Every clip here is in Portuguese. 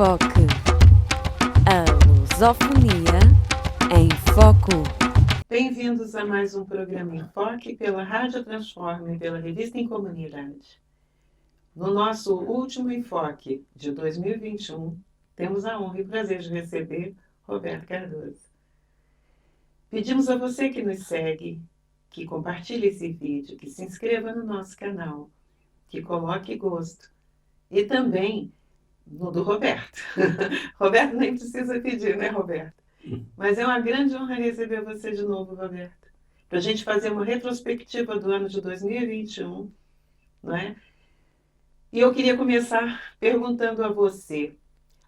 Enfoque. A lusofonia em foco. Bem-vindos a mais um programa Enfoque pela Rádio Transforma e pela Revista em Comunidade. No nosso último Enfoque de 2021, temos a honra e o prazer de receber Roberto Cardoso. Pedimos a você que nos segue, que compartilhe esse vídeo, que se inscreva no nosso canal, que coloque gosto. E também no do Roberto. Roberto nem precisa pedir, né, Roberto? Mas é uma grande honra receber você de novo, Roberto. Para a gente fazer uma retrospectiva do ano de 2021, não é? E eu queria começar perguntando a você,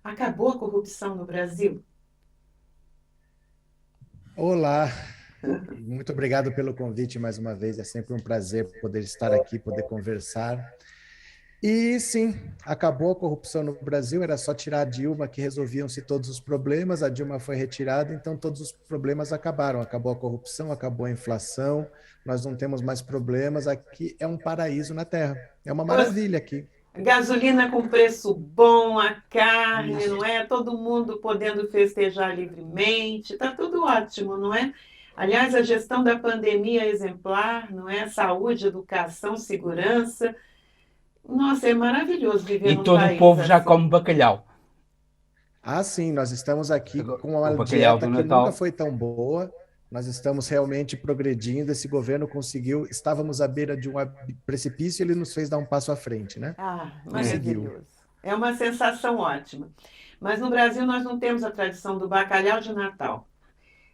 acabou a corrupção no Brasil? Olá, muito obrigado pelo convite mais uma vez. É sempre um prazer poder estar aqui, poder conversar. E sim, acabou a corrupção no Brasil, era só tirar a Dilma que resolviam-se todos os problemas, a Dilma foi retirada, então todos os problemas acabaram. Acabou a corrupção, acabou a inflação, nós não temos mais problemas, aqui é um paraíso na Terra, é uma maravilha aqui. Gasolina com preço bom, a carne, não é? Todo mundo podendo festejar livremente, está tudo ótimo, não é? Aliás, a gestão da pandemia é exemplar, não é? Saúde, educação, segurança. Nossa, é maravilhoso viver num país assim. E todo o povo já come bacalhau. Ah, sim, nós estamos aqui com uma bacalhau dieta do que Natal nunca foi tão boa. Nós estamos realmente progredindo. Esse governo conseguiu. Estávamos à beira de um precipício e ele nos fez dar um passo à frente, né? Ah, maravilhoso. É uma sensação ótima. Mas no Brasil nós não temos a tradição do bacalhau de Natal,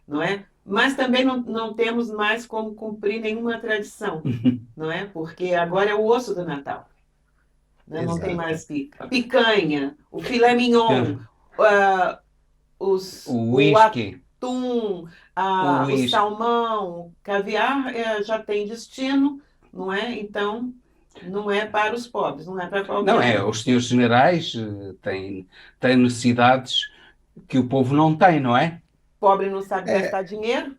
não é? Mas também não temos mais como cumprir nenhuma tradição, não é? Porque agora é o osso do Natal. Né? Não tem mais picanha, o filé mignon, o uísque, atum, o salmão, o caviar já tem destino, não é? Então, não é para os pobres, não é para qualquer Não, é, os senhores generais têm necessidades que o povo não tem, não é? Pobre não sabe gastar dinheiro?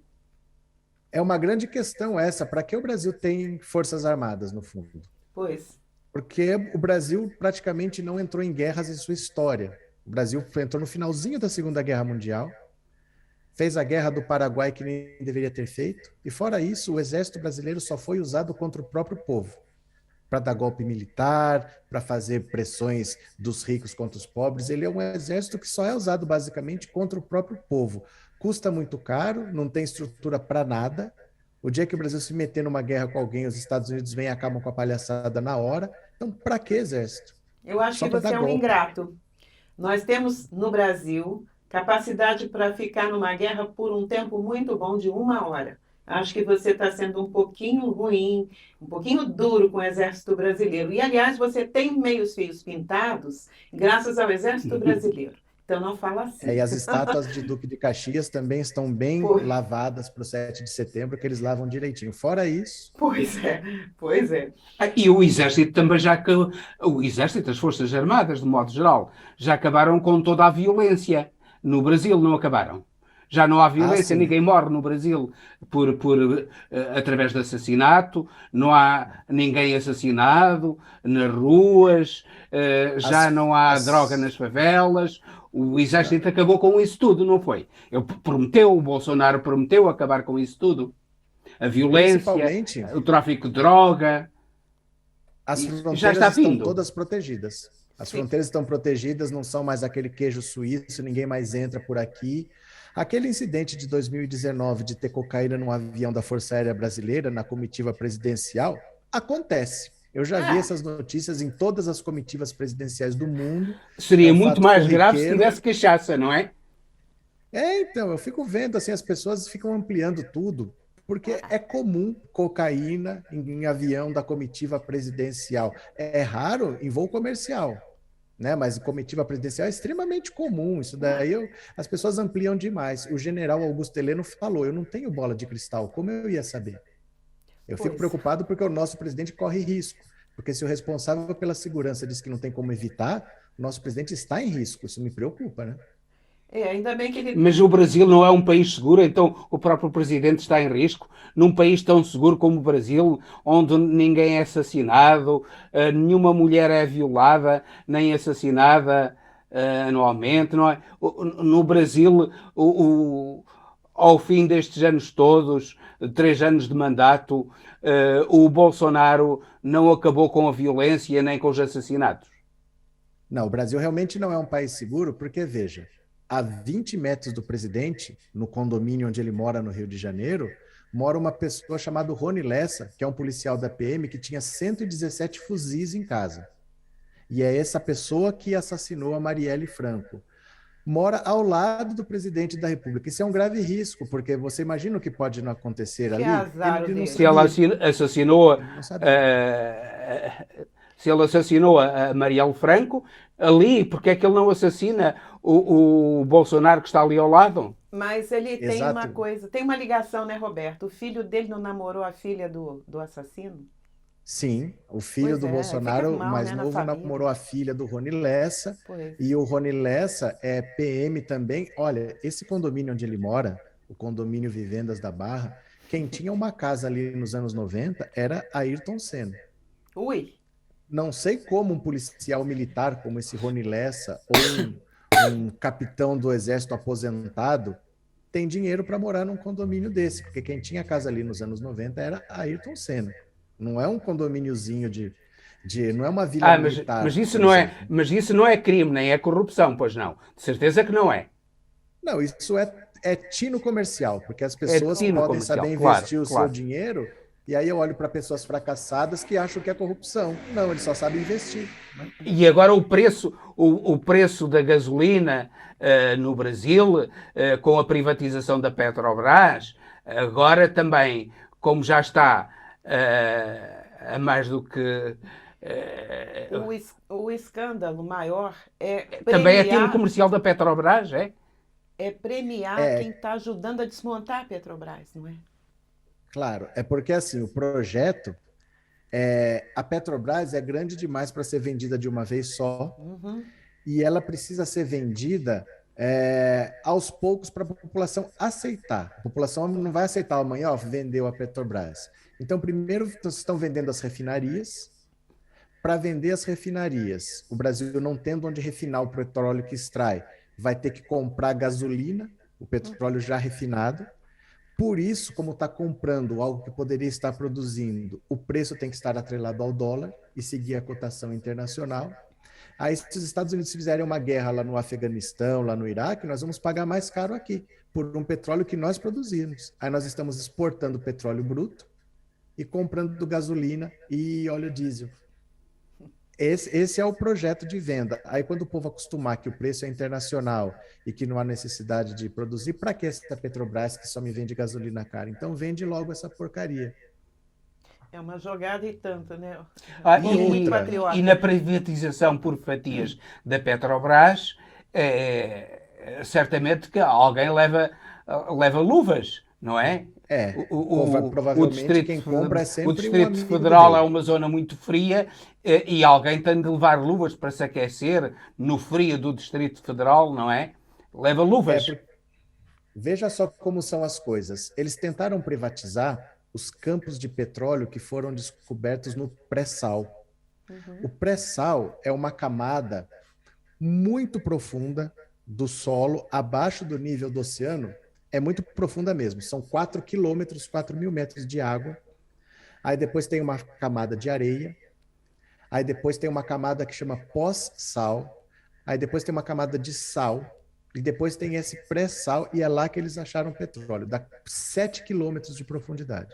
É uma grande questão essa. Para que o Brasil tem forças armadas, no fundo? Pois. Porque o Brasil praticamente não entrou em guerras em sua história. O Brasil entrou no finalzinho da Segunda Guerra Mundial, fez a Guerra do Paraguai que nem deveria ter feito, e fora isso, o exército brasileiro só foi usado contra o próprio povo, para dar golpe militar, para fazer pressões dos ricos contra os pobres. Ele é um exército que só é usado basicamente contra o próprio povo. Custa muito caro, não tem estrutura para nada. O dia que o Brasil se meter numa guerra com alguém, os Estados Unidos vêm e acabam com a palhaçada na hora. Então, para que exército? Eu acho que você é um ingrato. Nós temos no Brasil capacidade para ficar numa guerra por um tempo muito bom de 1 hora. Acho que você está sendo um pouquinho ruim, um pouquinho duro com o Exército Brasileiro. E, aliás, você tem meios fios pintados graças ao Exército Brasileiro. Então, não fala assim. E as estátuas de Duque de Caxias também estão bem lavadas para o 7 de setembro, que eles lavam direitinho. Fora isso... Pois é, pois é. E o Exército também o Exército, as Forças Armadas, de modo geral, já acabaram com toda a violência. No Brasil não acabaram. Já não há violência, ninguém morre no Brasil através de assassinato, não há ninguém assassinado nas ruas, já não há droga nas favelas. O Exército acabou com isso tudo, não foi? O Bolsonaro prometeu acabar com isso tudo. A violência, o tráfico de droga. As fronteiras já está estão todas protegidas. As fronteiras estão protegidas, não são mais aquele queijo suíço, ninguém mais entra por aqui. Aquele incidente de 2019 de ter cocaína num avião da Força Aérea Brasileira, na comitiva presidencial, acontece. Eu já vi essas notícias em todas as comitivas presidenciais do mundo. Seria muito mais grave se tivesse cachaça, não é? Então, eu fico vendo, assim, as pessoas ficam ampliando tudo, porque é comum cocaína em avião da comitiva presidencial. É raro em voo comercial, né? Mas comitiva presidencial é extremamente comum. Isso daí as pessoas ampliam demais. O general Augusto Heleno falou: eu não tenho bola de cristal, como eu ia saber? Eu fico preocupado porque o nosso presidente corre risco. Porque se o responsável pela segurança diz que não tem como evitar, o nosso presidente está em risco. Isso me preocupa, né? Ainda bem que ele... Mas o Brasil não é um país seguro, então o próprio presidente está em risco. Num país tão seguro como o Brasil, onde ninguém é assassinado, nenhuma mulher é violada, nem assassinada, anualmente, não é? No Brasil, ao fim destes anos todos, 3 anos de mandato, o Bolsonaro não acabou com a violência nem com os assassinatos. Não, o Brasil realmente não é um país seguro, porque, veja, a 20 metros do presidente, no condomínio onde ele mora no Rio de Janeiro, mora uma pessoa chamada Rony Lessa, que é um policial da PM que tinha 117 fuzis em casa. E é essa pessoa que assassinou a Marielle Franco. Mora ao lado do presidente da República. Isso é um grave risco, porque você imagina o que pode não acontecer Que ali. azar Ele não dele. Se ela assassinou, Ele não sabia. se ele assassinou a Marielle Franco, ali, porque é que ele não assassina o Bolsonaro que está ali ao lado? Mas ele tem Exato. uma coisa, tem uma ligação, né, Roberto? O filho dele não namorou a filha do assassino? Sim, o filho Pois do é, Bolsonaro, fica o mal, mais né, na novo, família. namorou a filha do Rony Lessa. Pois. E o Rony Lessa é PM também. Olha, esse condomínio onde ele mora, o condomínio Vivendas da Barra, quem tinha uma casa ali nos anos 90 era Ayrton Senna. Ui, Não sei como um policial militar como esse Rony Lessa ou um capitão do exército aposentado tem dinheiro para morar num condomínio desse, porque quem tinha casa ali nos anos 90 era Ayrton Senna. Não é um condomíniozinho não é uma vila militar. Mas isso por não exemplo. mas isso não é crime, nem é corrupção, pois não. De certeza que não é. Não, isso é tino comercial, porque as pessoas tino podem comercial, saber claro, investir o claro. seu dinheiro, e aí eu olho para pessoas fracassadas que acham que é corrupção. Não, eles só sabem investir. E agora o preço da gasolina no Brasil, com a privatização da Petrobras, agora também, como já está a mais do que... o escândalo maior é também é tino premiar, comercial da Petrobras, é? é premiar quem está ajudando a desmontar a Petrobras, não é? Claro, é porque assim, o projeto, a Petrobras é grande demais para ser vendida de uma vez só, Uhum. e ela precisa ser vendida aos poucos para a população aceitar. A população não vai aceitar amanhã, ó, vendeu a Petrobras. Então, primeiro, vocês estão vendendo as refinarias. Para vender as refinarias, o Brasil não tendo onde refinar o petróleo que extrai, vai ter que comprar gasolina, o petróleo já refinado. Por isso, como está comprando algo que poderia estar produzindo, o preço tem que estar atrelado ao dólar e seguir a cotação internacional. Aí, se os Estados Unidos fizerem uma guerra lá no Afeganistão, lá no Iraque, nós vamos pagar mais caro aqui, por um petróleo que nós produzimos. Aí nós estamos exportando petróleo bruto e comprando gasolina e óleo diesel. Esse é o projeto de venda. Aí, quando o povo acostumar que o preço é internacional e que não há necessidade de produzir, para que essa Petrobras que só me vende gasolina cara? Então, vende logo essa porcaria. É uma jogada e tanto, né? E outra, patriota. E na privatização por fatias da Petrobras, certamente que alguém leva luvas, não é? provavelmente quem compra é sempre o um Distrito amigo Federal dele. é uma zona muito fria e alguém tem de levar luvas para se aquecer no frio do Distrito Federal, não é? Leva luvas. Veja só como são as coisas. Eles tentaram privatizar os campos de petróleo que foram descobertos no pré-sal. O pré-sal é uma camada muito profunda do solo, abaixo do nível do oceano. É muito profunda mesmo, são 4 quilômetros, 4.000 metros de água. Aí depois tem uma camada de areia. Aí depois tem uma camada que chama pós-sal. Aí depois tem uma camada de sal. E depois tem esse pré-sal, e é lá que eles acharam petróleo. Dá 7 quilômetros de profundidade.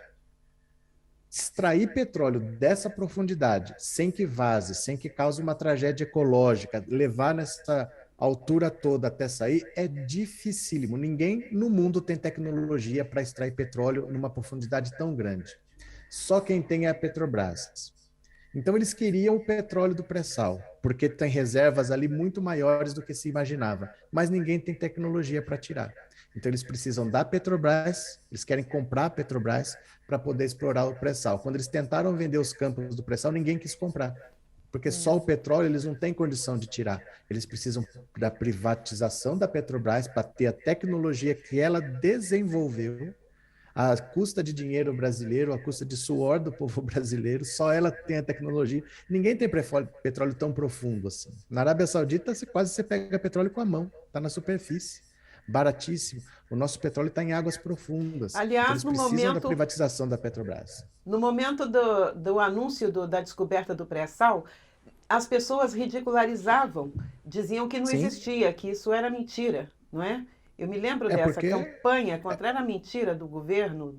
Extrair petróleo dessa profundidade, sem que vaze, sem que cause uma tragédia ecológica, levar nessa altura toda até sair, é dificílimo. Ninguém no mundo tem tecnologia para extrair petróleo numa profundidade tão grande. Só quem tem é a Petrobras. Então eles queriam o petróleo do pré-sal, porque tem reservas ali muito maiores do que se imaginava, mas ninguém tem tecnologia para tirar. Então eles precisam da Petrobras, eles querem comprar a Petrobras para poder explorar o pré-sal. Quando eles tentaram vender os campos do pré-sal, ninguém quis comprar, porque só o petróleo eles não têm condição de tirar. Eles precisam da privatização da Petrobras para ter a tecnologia que ela desenvolveu. À custa de dinheiro brasileiro, à custa de suor do povo brasileiro, só ela tem a tecnologia. Ninguém tem petróleo tão profundo assim. Na Arábia Saudita, você pega petróleo com a mão, está na superfície, baratíssimo. O nosso petróleo está em águas profundas. Aliás, então, eles precisam da privatização da Petrobras. No momento do anúncio da descoberta do pré-sal, as pessoas ridicularizavam, diziam que não existia, que isso era mentira, não é? Eu me lembro dessa campanha contra a mentira do governo.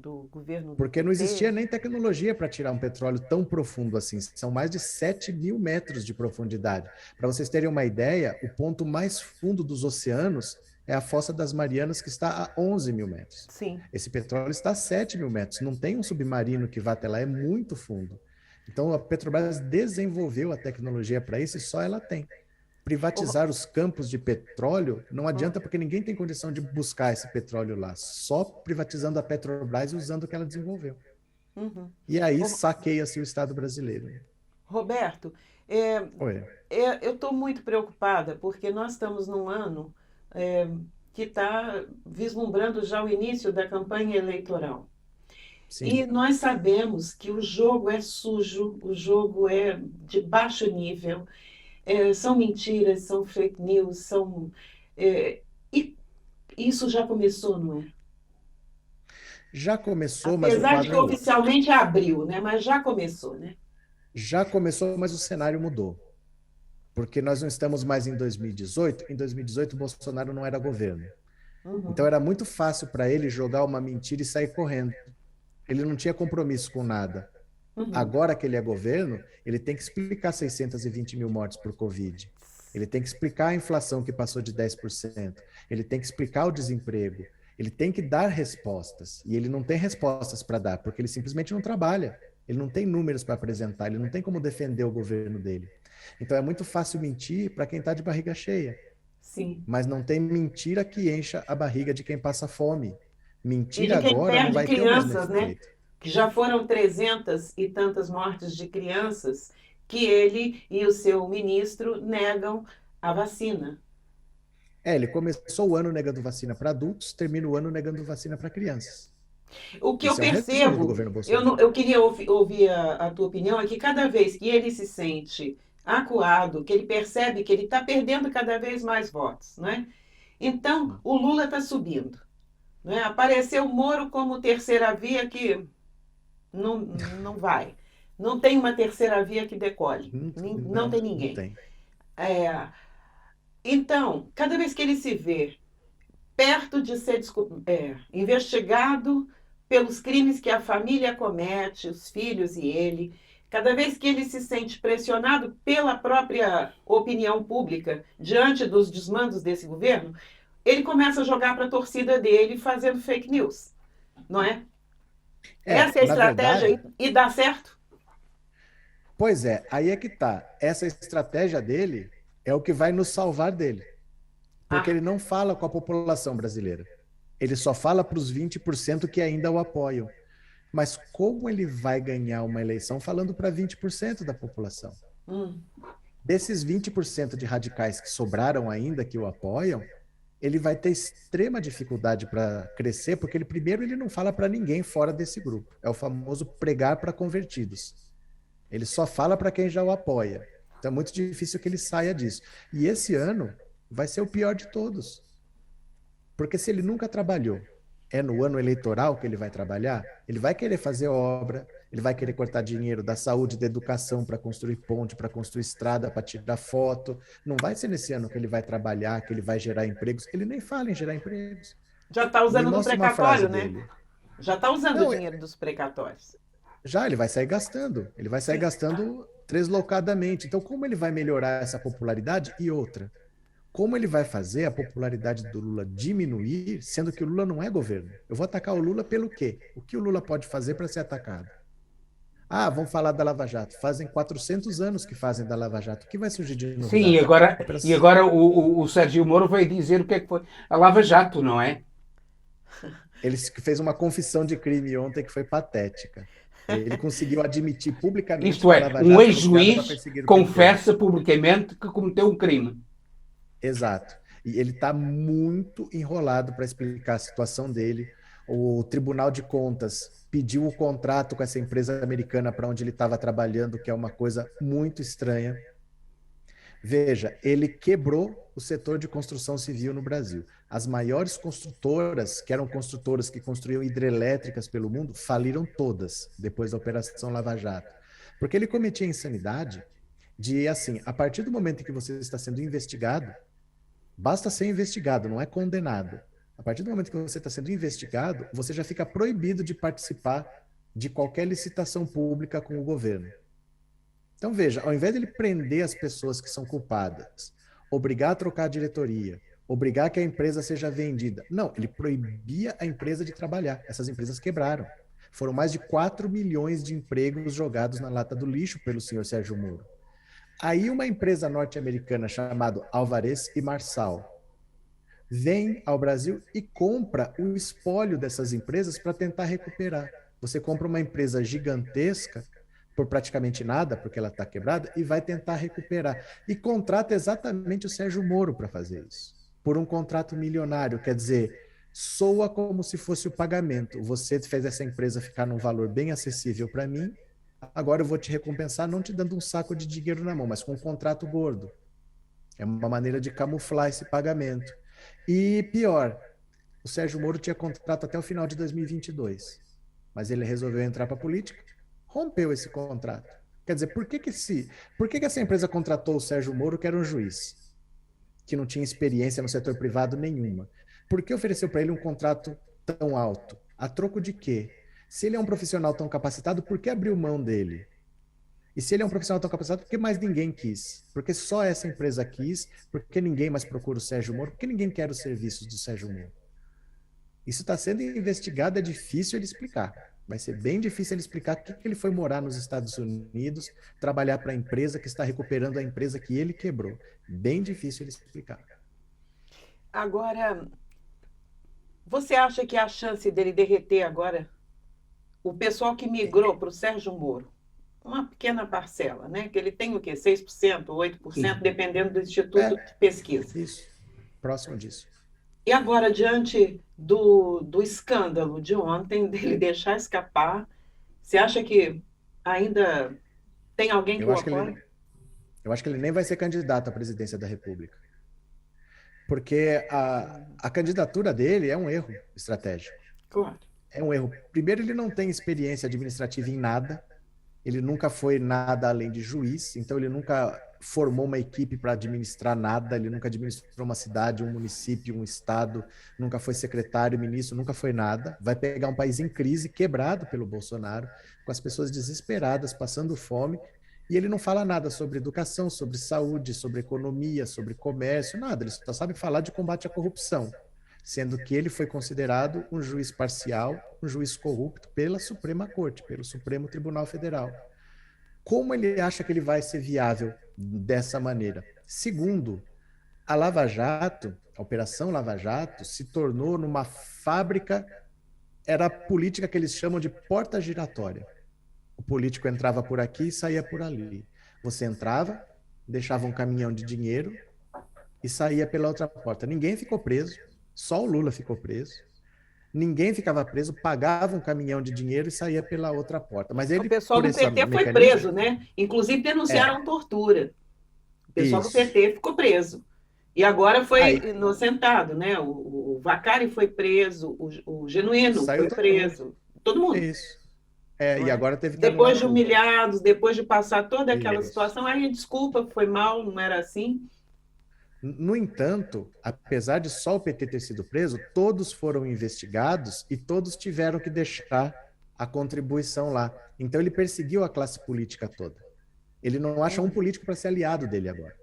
Porque não existia nem tecnologia para tirar um petróleo tão profundo assim. São mais de 7.000 metros de profundidade. Para vocês terem uma ideia, o ponto mais fundo dos oceanos é a Fossa das Marianas, que está a 11.000 metros. Sim. Esse petróleo está a 7.000 metros. Não tem um submarino que vá até lá, é muito fundo. Então, a Petrobras desenvolveu a tecnologia para isso e só ela tem. Privatizar os campos de petróleo não adianta, porque ninguém tem condição de buscar esse petróleo lá. Só privatizando a Petrobras e usando o que ela desenvolveu. Uhum. E aí saqueia-se o Estado brasileiro. Roberto, eu estou muito preocupada, porque nós estamos num ano que está vislumbrando já o início da campanha eleitoral. Sim. E nós sabemos que o jogo é sujo, o jogo é de baixo nível, são mentiras, são fake news, e isso já começou, não é? Já começou, apesar de que oficialmente abriu, né? Mas já começou, né? Já começou, mas o cenário mudou. Porque nós não estamos mais em 2018. Em 2018, o Bolsonaro não era governo. Uhum. Então era muito fácil para ele jogar uma mentira e sair correndo. Ele não tinha compromisso com nada. Uhum. Agora que ele é governo, ele tem que explicar 620 mil mortes por Covid. Ele tem que explicar a inflação que passou de 10%. Ele tem que explicar o desemprego. Ele tem que dar respostas. E ele não tem respostas para dar, porque ele simplesmente não trabalha. Ele não tem números para apresentar, ele não tem como defender o governo dele. Então é muito fácil mentir para quem está de barriga cheia. Sim. Mas não tem mentira que encha a barriga de quem passa fome. Mentira agora não vai ter o mesmo efeito. Né? Que já foram 300 e tantas mortes de crianças que ele e o seu ministro negam a vacina. Ele começou o ano negando vacina para adultos, termina o ano negando vacina para crianças. O que eu percebo, eu queria ouvir a tua opinião, é que cada vez que ele se sente acuado, que ele percebe que ele está perdendo cada vez mais votos, né? Então, o Lula está subindo. Né? Apareceu o Moro como terceira via que não vai. Não tem uma terceira via que decole. Não tem ninguém. Não tem. Então, cada vez que ele se vê perto de ser investigado pelos crimes que a família comete, os filhos e ele, cada vez que ele se sente pressionado pela própria opinião pública diante dos desmandos desse governo, ele começa a jogar para a torcida dele fazendo fake news, não é? Essa é a estratégia, verdade, e dá certo? Pois é, aí é que tá. Essa estratégia dele é o que vai nos salvar dele. Porque ele não fala com a população brasileira. Ele só fala para os 20% que ainda o apoiam. Mas como ele vai ganhar uma eleição falando para 20% da população? Desses 20% de radicais que sobraram ainda, que o apoiam, ele vai ter extrema dificuldade para crescer, porque ele não fala para ninguém fora desse grupo. É o famoso pregar para convertidos. Ele só fala para quem já o apoia. Então é muito difícil que ele saia disso. E esse ano vai ser o pior de todos. Porque se ele nunca trabalhou, é no ano eleitoral que ele vai trabalhar, ele vai querer fazer obra, ele vai querer cortar dinheiro da saúde, da educação, para construir ponte, para construir estrada, para tirar foto. Não vai ser nesse ano que ele vai trabalhar, que ele vai gerar empregos. Ele nem fala em gerar empregos. Já está usando no precatório, né? Dele. Já está usando o dinheiro dos precatórios. Já, ele vai sair gastando. Ele vai sair gastando deslocadamente. Então, como ele vai melhorar essa popularidade? E outra, como ele vai fazer a popularidade do Lula diminuir, sendo que o Lula não é governo? Eu vou atacar o Lula pelo quê? O que o Lula pode fazer para ser atacado? Vamos falar da Lava Jato. Fazem 400 anos que fazem da Lava Jato. O que vai surgir de novo? Sim, e agora o Sérgio Moro veio dizer o que é que foi a Lava Jato, não é? Ele fez uma confissão de crime ontem que foi patética. Ele conseguiu admitir publicamente... Isto é, um ex-juiz confessa publicamente que cometeu um crime. Exato. E ele está muito enrolado para explicar a situação dele. O Tribunal de Contas pediu o contrato com essa empresa americana para onde ele estava trabalhando, que é uma coisa muito estranha. Veja, ele quebrou o setor de construção civil no Brasil. As maiores construtoras, que eram construtoras que construíam hidrelétricas pelo mundo, faliram todas depois da Operação Lava Jato. Porque ele cometia a insanidade de, assim, a partir do momento em que você está sendo investigado, basta ser investigado, não é condenado. A partir do momento que você está sendo investigado, você já fica proibido de participar de qualquer licitação pública com o governo. Então, veja, ao invés de ele prender as pessoas que são culpadas, obrigar a trocar a diretoria, obrigar que a empresa seja vendida, não, ele proibia a empresa de trabalhar. Essas empresas quebraram. Foram mais de 4 milhões de empregos jogados na lata do lixo pelo senhor Sérgio Moro. Aí uma empresa norte-americana chamada Alvarez e Marçal vem ao Brasil e compra o espólio dessas empresas para tentar recuperar. Você compra uma empresa gigantesca por praticamente nada, porque ela está quebrada, e vai tentar recuperar. E contrata exatamente o Sérgio Moro para fazer isso. Por um contrato milionário, quer dizer, soa como se fosse o pagamento. Você fez essa empresa ficar num valor bem acessível para mim, agora eu vou te recompensar não te dando um saco de dinheiro na mão, mas com um contrato gordo. É uma maneira de camuflar esse pagamento. E pior, o Sérgio Moro tinha contrato até o final de 2022, mas ele resolveu entrar para a política, rompeu esse contrato. Quer dizer, por que essa empresa contratou o Sérgio Moro, que era um juiz, que não tinha experiência no setor privado nenhuma? Por que ofereceu para ele um contrato tão alto? A troco de quê? Se ele é um profissional tão capacitado, por que abriu mão dele? E se ele é um profissional tão capacitado, por que mais ninguém quis? Porque só essa empresa quis, porque ninguém mais procura o Sérgio Moro, porque ninguém quer os serviços do Sérgio Moro. Isso está sendo investigado, é difícil ele explicar. Vai ser bem difícil ele explicar por que ele foi morar nos Estados Unidos, trabalhar para a empresa que está recuperando a empresa que ele quebrou. Bem difícil ele explicar. Agora, você acha que a chance dele derreter agora o pessoal que migrou para o Sérgio Moro, uma pequena parcela, né? Que ele tem o quê? 6%, 8%, dependendo do Instituto de Pesquisa. Isso, próximo disso. E agora, diante do escândalo de ontem, dele deixar escapar, você acha que ainda tem alguém que o apoia? Eu acho que ele nem vai ser candidato à presidência da República. Porque a candidatura dele é um erro estratégico. Claro. É um erro. Primeiro, ele não tem experiência administrativa em nada. Ele nunca foi nada além de juiz, então ele nunca formou uma equipe para administrar nada, ele nunca administrou uma cidade, um município, um estado, nunca foi secretário, ministro, nunca foi nada. Vai pegar um país em crise, quebrado pelo Bolsonaro, com as pessoas desesperadas, passando fome, e ele não fala nada sobre educação, sobre saúde, sobre economia, sobre comércio, nada. Ele só sabe falar de combate à corrupção, sendo que ele foi considerado um juiz parcial, um juiz corrupto pela Suprema Corte, pelo Supremo Tribunal Federal. Como ele acha que ele vai ser viável dessa maneira? Segundo, a Lava Jato, a Operação Lava Jato, se tornou numa fábrica, era a política que eles chamam de porta giratória. O político entrava por aqui e saía por ali. Você entrava, deixava um caminhão de dinheiro e saía pela outra porta. Ninguém ficou preso, só o Lula ficou preso. Ninguém ficava preso, pagava um caminhão de dinheiro e saía pela outra porta. Mas ele, o pessoal do PT foi preso, né? Inclusive denunciaram tortura. O pessoal do PT ficou preso. E agora foi inocentado, né? O Vacari foi preso, o Genuíno foi preso. Todo mundo. Isso. E agora teve que... Depois de humilhados, depois de passar toda aquela situação, aí desculpa, foi mal, não era assim. No entanto, apesar de só o PT ter sido preso, todos foram investigados e todos tiveram que deixar a contribuição lá. Então ele perseguiu a classe política toda. Ele não acha um político para ser aliado dele agora.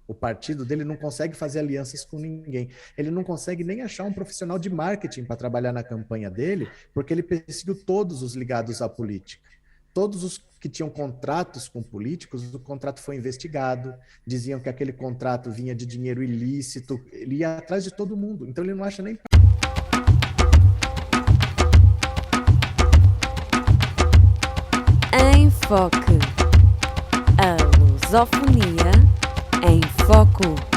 O partido dele não consegue fazer alianças com ninguém. Ele não consegue nem achar um profissional de marketing para trabalhar na campanha dele, porque ele perseguiu todos os ligados à política. Todos os que tinham contratos com políticos, o contrato foi investigado, diziam que aquele contrato vinha de dinheiro ilícito, ele ia atrás de todo mundo, então ele não acha nem... Em Foque. A lusofonia em foco.